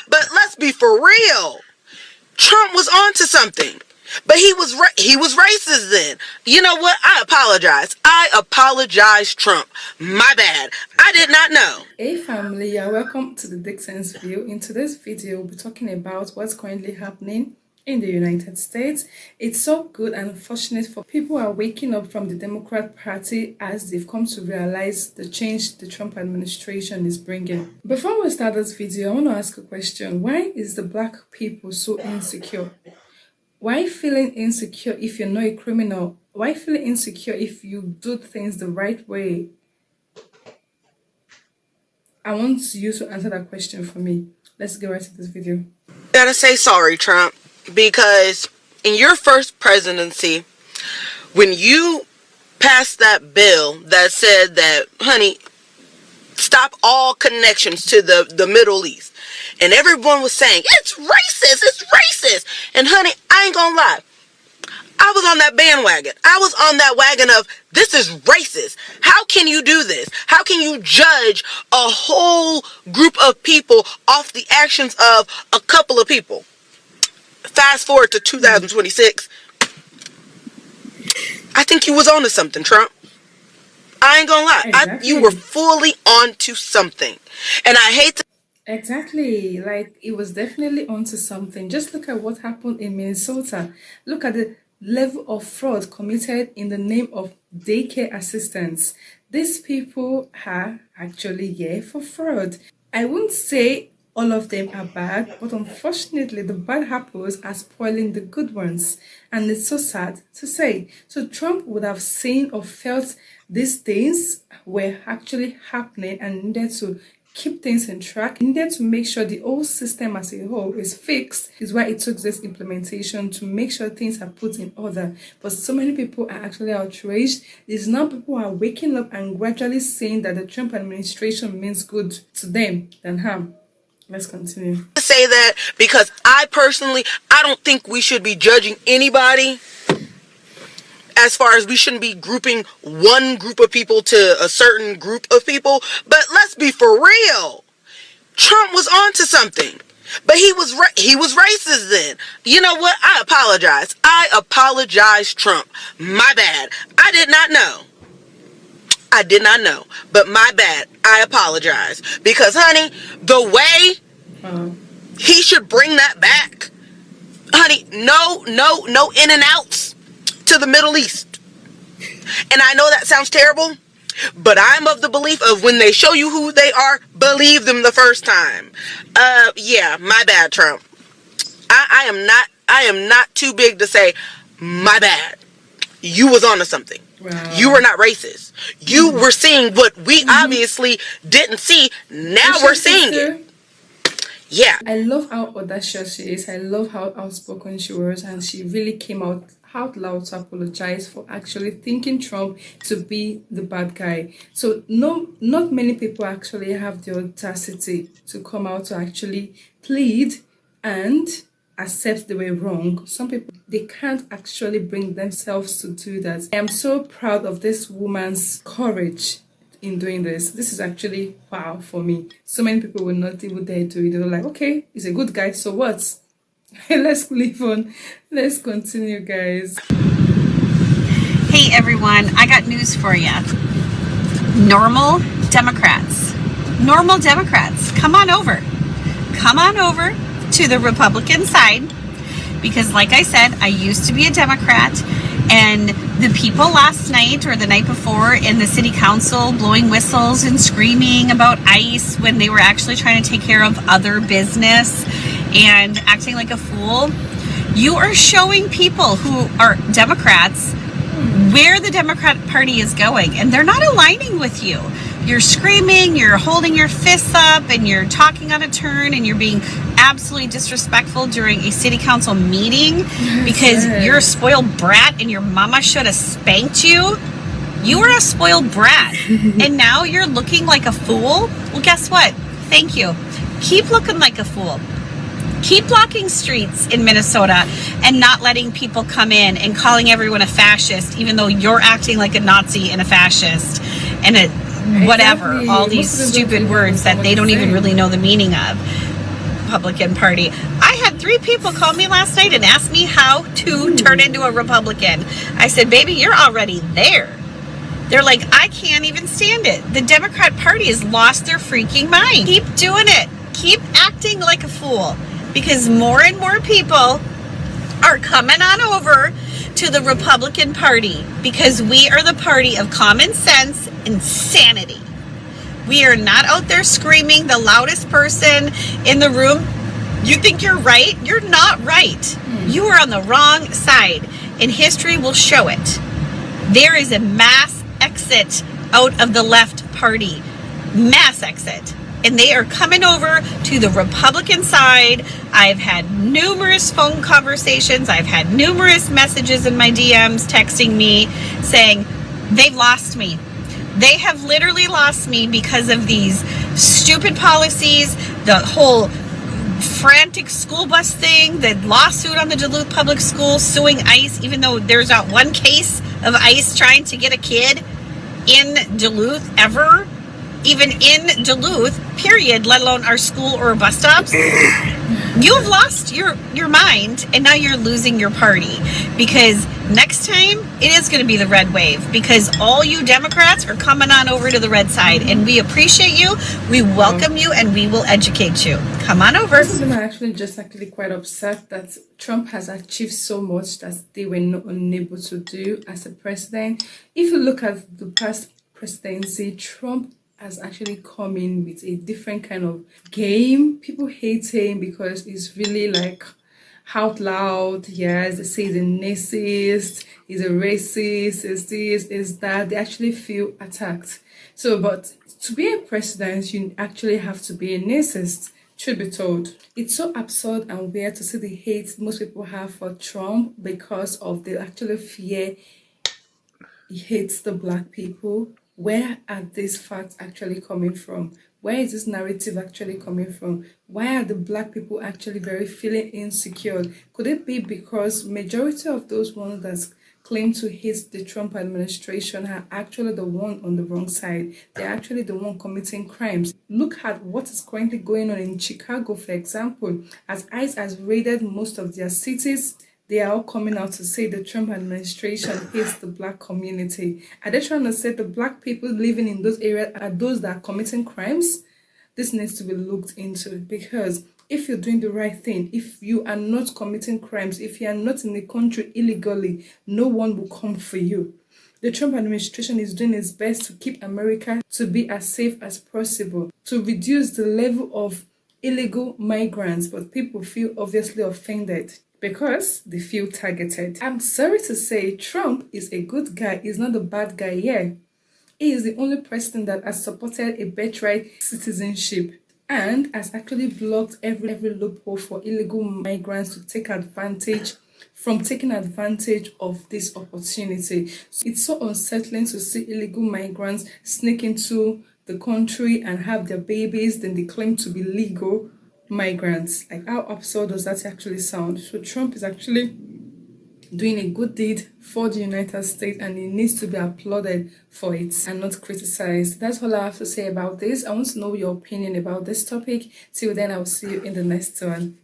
But let's be for real. Trump was onto something. But he was racist then. You know what? I apologize. I apologize, Trump. My bad. I did not know. Hey family, you're welcome to the Dixon's View. In today's video, we'll be talking about what's currently happening in the United States. It's so good and fortunate for people who are waking up from the Democrat Party as they've come to realize the change the Trump administration is bringing. Before we start this video, I want to ask a question. Why is the black people so insecure? Why feeling insecure if you're not a criminal? Why feeling insecure if you do things the right way? I want you to answer that question for me. Let's get right to this video. Gotta say sorry, Trump, because in your first presidency, when you passed that bill that said that, honey, stop all connections to the Middle East, and everyone was saying, it's racist, and honey, I ain't gonna lie, I was on that bandwagon. I was on that wagon of, this is racist. How can you do this? How can you judge a whole group of people off the actions of a couple of people? Fast forward to 2026. I think you was onto something, Trump. I ain't gonna lie. Exactly. You were fully onto something. And I hate to... Exactly. Like, it was definitely onto something. Just look at what happened in Minnesota. Look at the level of fraud committed in the name of daycare assistants. These people are actually here for fraud. I wouldn't say all of them are bad, but unfortunately the bad apples are spoiling the good ones, and it's so sad to say. So Trump would have seen or felt these things were actually happening and needed to keep things in track, needed to make sure the whole system as a whole is fixed. Is why it took this implementation to make sure things are put in order. But so many people are actually outraged. It's now people are waking up and gradually saying that the Trump administration means good to them than harm. Let's continue. I say that because I don't think we should be judging anybody, as far as we shouldn't be grouping one group of people to a certain group of people. But let's be for real. Trump was onto something. But he was racist then. You know what? I apologize. I apologize, Trump. My bad. I did not know. But my bad. I apologize. Because, honey, the way he should bring that back. Honey, no in and outs to the Middle East. And I know that sounds terrible, but I'm of the belief of when they show you who they are, believe them the first time. Yeah, my bad, Trump. I am not too big to say my bad. You was onto something. Wow. You were not racist. You were seeing what we obviously didn't see. Now we're seeing it. Yeah. I love how audacious she is. I love how outspoken she was, and she really came out loud to apologize for actually thinking Trump to be the bad guy. So not many people actually have the audacity to come out to actually plead and accept they were wrong. Some people, they can't actually bring themselves to do that. I am so proud of this woman's courage in doing this. This is actually wow for me. So many people will not even dare to it. They're like, okay, he's a good guy, so what? Let's leave on. Let's continue, guys. Hey everyone, I got news for you. Normal Democrats, come on over to the Republican side, because like I said, I used to be a Democrat, and the people last night or the night before in the city council blowing whistles and screaming about ICE when they were actually trying to take care of other business and acting like a fool, you are showing people who are Democrats where the Democrat Party is going, and they're not aligning with you. You're screaming, you're holding your fists up, and you're talking on a turn, and you're being absolutely disrespectful during a city council meeting because you're a spoiled brat and your mama should have spanked you. You were a spoiled brat, and now you're looking like a fool? Well, guess what? Thank you. Keep looking like a fool. Keep blocking streets in Minnesota and not letting people come in and calling everyone a fascist, even though you're acting like a Nazi and a fascist and a whatever, all these stupid words that they don't even really know the meaning of. Republican Party. I had 3 people call me last night and ask me how to turn into a Republican. I said, baby, you're already there. They're like, I can't even stand it. The Democrat Party has lost their freaking mind. Keep doing it. Keep acting like a fool, because more and more people are coming on over to the Republican Party, because we are the party of common sense and sanity. We are not out there screaming the loudest person in the room. You think you're right? You're not right. You are on the wrong side, and history will show it. There is a mass exit out of the left party. Mass exit. And they are coming over to the Republican side. I've had numerous phone conversations. I've had numerous messages in my DMs texting me saying they've lost me. They have literally lost me because of these stupid policies, the whole frantic school bus thing, the lawsuit on the Duluth Public Schools suing ICE, even though there's not one case of ICE trying to get a kid in Duluth ever, even in Duluth, period, let alone our school or bus stops. You've lost your mind, and now you're losing your party, because next time it is going to be the red wave, because all you Democrats are coming on over to the red side, and we appreciate you, we welcome you, and we will educate you. Come on over. Most of them are actually quite upset that Trump has achieved so much that they were not unable to do as a president. If you look at the past presidency, Trump has actually come in with a different kind of game. People hate him because he's really like out loud. Yes, they say he's a narcissist, he's a racist, is this, is that. They actually feel attacked. So, but to be a president, you actually have to be a narcissist. Truth be told, it's so absurd and weird to see the hate most people have for Trump because of the actual fear he hates the black people. Where are these facts actually coming from? Where is this narrative actually coming from? Why are the black people actually very feeling insecure? Could it be because majority of those ones that claim to hate the Trump administration are actually the one on the wrong side? They're actually the one committing crimes. Look at what is currently going on in Chicago, for example. As ICE has raided most of their cities, they are all coming out to say the Trump administration hates the black community. Are they trying to say the black people living in those areas are those that are committing crimes? This needs to be looked into, because if you're doing the right thing, if you are not committing crimes, if you are not in the country illegally, no one will come for you. The Trump administration is doing its best to keep America to be as safe as possible, to reduce the level of illegal migrants, but people feel obviously offended because they feel targeted. I'm sorry to say, Trump is a good guy. He's not a bad guy here. He is the only president that has supported a birthright citizenship and has actually blocked every loophole for illegal migrants to take advantage from taking advantage of this opportunity. It's so unsettling to see illegal migrants sneak into the country and have their babies, then they claim to be legal migrants. Like, how absurd does that actually sound? So Trump is actually doing a good deed for the United States, and he needs to be applauded for it and not criticized. That's all I have to say about this. I want to know your opinion about this topic. Till then, I will see you in the next one.